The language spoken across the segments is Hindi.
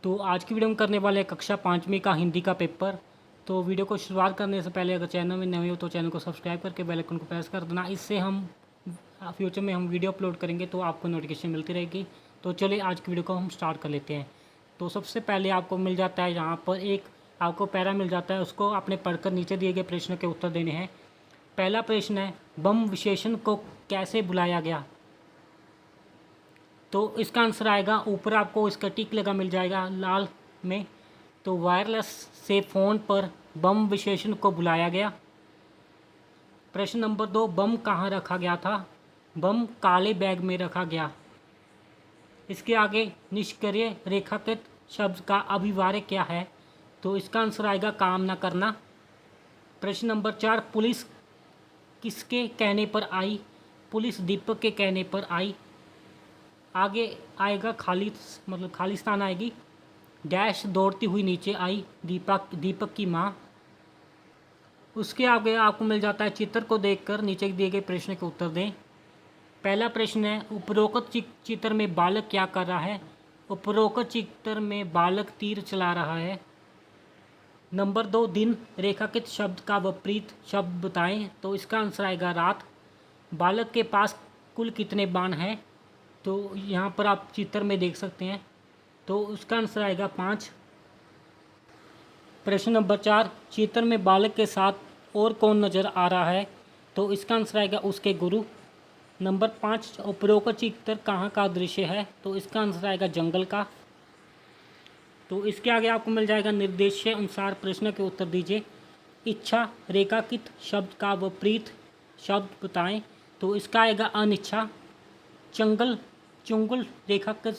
तो आज की वीडियो में करने वाले हैं कक्षा 5वीं का हिंदी का पेपर। तो वीडियो को शुरुआत करने से पहले अगर चैनल में नए हो तो चैनल को सब्सक्राइब करके बेल आइकन को प्रेस कर देना। इससे हम फ्यूचर में हम वीडियो अपलोड करेंगे तो आपको नोटिफिकेशन मिलती रहेगी। तो चलिए आज की वीडियो को हम स्टार्ट कर लेते हैं। तो सबसे पहले आपको मिल जाता है यहाँ पर एक आपको पैरा मिल जाता है, उसको आपने पढ़कर नीचे दिए गए प्रश्न के उत्तर देने हैं। पहला प्रश्न है, बम विशेषण को कैसे बुलाया गया? तो इसका आंसर आएगा, ऊपर आपको इसका टिक लगा मिल जाएगा लाल में। तो वायरलेस से फ़ोन पर बम विशेषण को बुलाया गया। प्रश्न नंबर 2, बम कहाँ रखा गया था? बम काले बैग में रखा गया। इसके आगे निष्क्रिय रेखाकृत शब्द का अभिवार्य क्या है? तो इसका आंसर आएगा काम न करना। प्रश्न नंबर 4, पुलिस किसके कहने पर आई? पुलिस दीपक के कहने पर आई। आगे आएगा खालिस्तान आएगी। डैश दौड़ती हुई नीचे आई, दीपक की माँ। उसके आगे आपको मिल जाता है, चित्र को देखकर नीचे दिए गए प्रश्न के उत्तर दें। पहला प्रश्न है, उपरोक्त चित्र में बालक क्या कर रहा है? उपरोक्त चित्र में बालक तीर चला रहा है। नंबर 2, दिन रेखाकृत शब्द का विपरीत शब्द बताएं। तो इसका आंसर आएगा रात। बालक के पास कुल कितने बाण हैं? तो यहाँ पर आप चित्र में देख सकते हैं। तो उसका आंसर आएगा 5। प्रश्न नंबर 4, चित्र में बालक के साथ और कौन नज़र आ रहा है? तो इसका आंसर आएगा उसके गुरु। नंबर 5, उपरोक्त चित्र कहाँ का दृश्य है? तो इसका आंसर आएगा जंगल का। तो इसके आगे आपको मिल जाएगा, निर्देश के अनुसार प्रश्न के उत्तर दीजिए। इच्छा रेखाकृत शब्द का विपरीत शब्द बताएं। तो इसका आएगा अनिच्छा। चुंगल रेखाकृत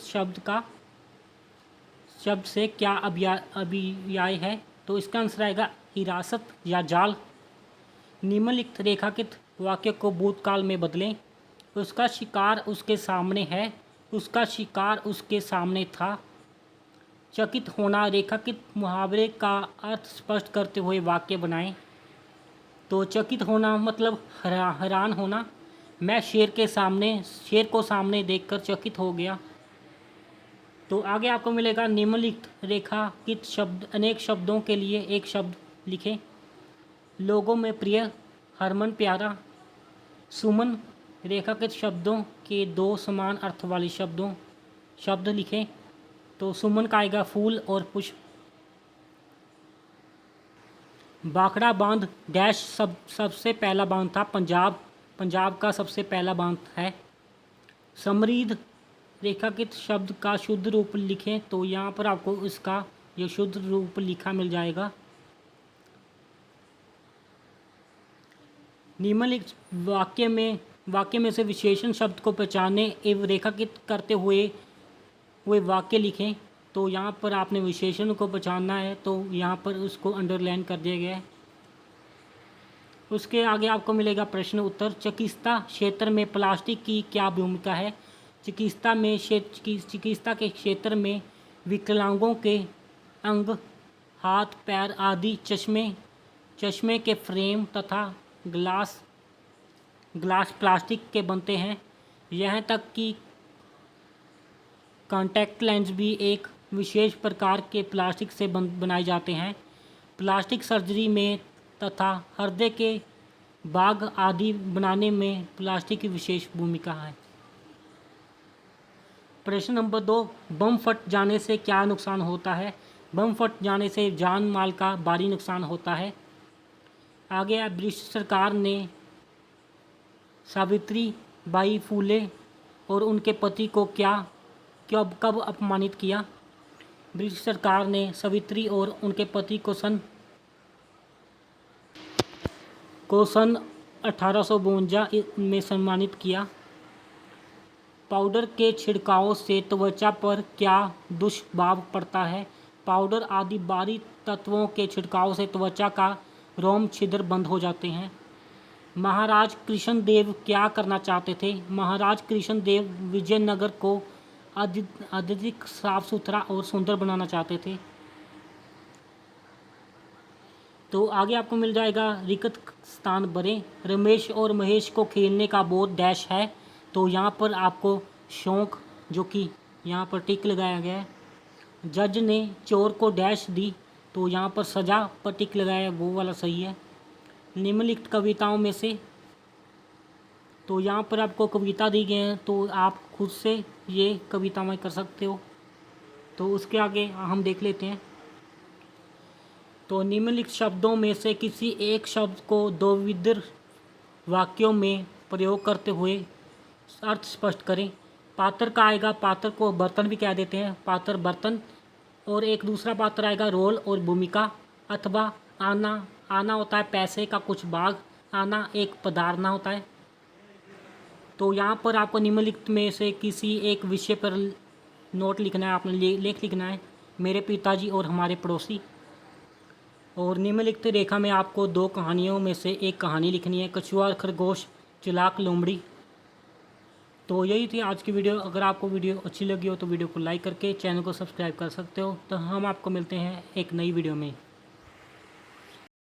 शब्द से क्या अभियाय है? तो इसका आंसर आएगा हिरासत या जाल। निम्नलिखित रेखाकृत वाक्य को भूतकाल में बदलें। उसका शिकार उसके सामने है, उसका शिकार उसके सामने था। चकित होना रेखाकृत मुहावरे का अर्थ स्पष्ट करते हुए वाक्य बनाएं। तो चकित होना मतलब हैरान होना। मैं शेर को सामने देखकर चकित हो गया। तो आगे आपको मिलेगा, निम्नलिखित रेखाकृत शब्द अनेक शब्दों के लिए एक शब्द लिखें। लोगों में प्रिय, हरमन प्यारा। सुमन रेखाकृत शब्दों के 2 समान अर्थ वाले शब्द लिखें। तो सुमन का आएगा फूल और पुष्प। बाखड़ा बांध डैश सबसे पहला बांध था? पंजाब का सबसे पहला बांध है। समृद्ध रेखाकृत शब्द का शुद्ध रूप लिखें। तो यहाँ पर आपको इसका ये शुद्ध रूप लिखा मिल जाएगा। निम्नलिखित वाक्य में से विशेषण शब्द को पहचानने एवं रेखाकृत करते हुए वाक्य लिखें। तो यहाँ पर आपने विशेषण को पहचानना है, तो यहाँ पर उसको अंडरलाइन कर दिया गया है। उसके आगे आपको मिलेगा प्रश्न उत्तर। चिकित्सा क्षेत्र में प्लास्टिक की क्या भूमिका है? चिकित्सा के क्षेत्र में विकलांगों के अंग, हाथ पैर आदि, चश्मे के फ्रेम तथा ग्लास प्लास्टिक के बनते हैं। यहाँ तक कि कॉन्टैक्ट लेंस भी एक विशेष प्रकार के प्लास्टिक से बनाए जाते हैं। प्लास्टिक सर्जरी में तथा हृदय के बाग आदि बनाने में प्लास्टिक की विशेष भूमिका है। प्रश्न नंबर 2, बम फट जाने से क्या नुकसान होता है? बम फट जाने से जान माल का भारी नुकसान होता है। आगे ब्रिटिश सरकार ने सावित्री बाई फुले और उनके पति को कब अपमानित किया? ब्रिटिश सरकार ने सावित्री और उनके पति को सन 1852 में सम्मानित किया। पाउडर के छिड़काव से त्वचा पर क्या दुष्प्रभाव पड़ता है? पाउडर आदि बाहरी तत्वों के छिड़काव से त्वचा का रोम छिद्र बंद हो जाते हैं। महाराज कृष्णदेव क्या करना चाहते थे? महाराज कृष्णदेव विजयनगर को अधिक साफ सुथरा और सुंदर बनाना चाहते थे। तो आगे आपको मिल जाएगा, रिक्त स्थान भरें। रमेश और महेश को खेलने का बहुत डैश है। तो यहाँ पर आपको शौक, जो कि यहाँ पर टिक लगाया गया है, जज ने चोर को डैश दी, तो यहाँ पर सजा पर टिक लगाया, वो वाला सही है। निम्नलिखित कविताओं में से, तो यहाँ पर आपको कविता दी गई है, तो आप खुद से ये कविताएं कर सकते हो। तो उसके आगे हम देख लेते हैं। तो निम्नलिखित शब्दों में से किसी एक शब्द को द्विविध वाक्यों में प्रयोग करते हुए अर्थ स्पष्ट करें। पात्र का आएगा, पात्र को बर्तन भी कह देते हैं, पात्र बर्तन। और एक दूसरा पात्र आएगा रोल और भूमिका। अथवा आना, आना होता है पैसे का कुछ भाग, आना एक पधारना होता है। तो यहाँ पर आपको निम्नलिखित में से किसी एक विषय पर नोट लिखना है, आपने लेख लिखना है, मेरे पिताजी और हमारे पड़ोसी। और निम्नलिखित रेखा में आपको 2 कहानियों में से एक कहानी लिखनी है, कछुआ और खरगोश, चालाक लोमड़ी। तो यही थी आज की वीडियो। अगर आपको वीडियो अच्छी लगी हो तो वीडियो को लाइक करके चैनल को सब्सक्राइब कर सकते हो। तो हम आपको मिलते हैं एक नई वीडियो में।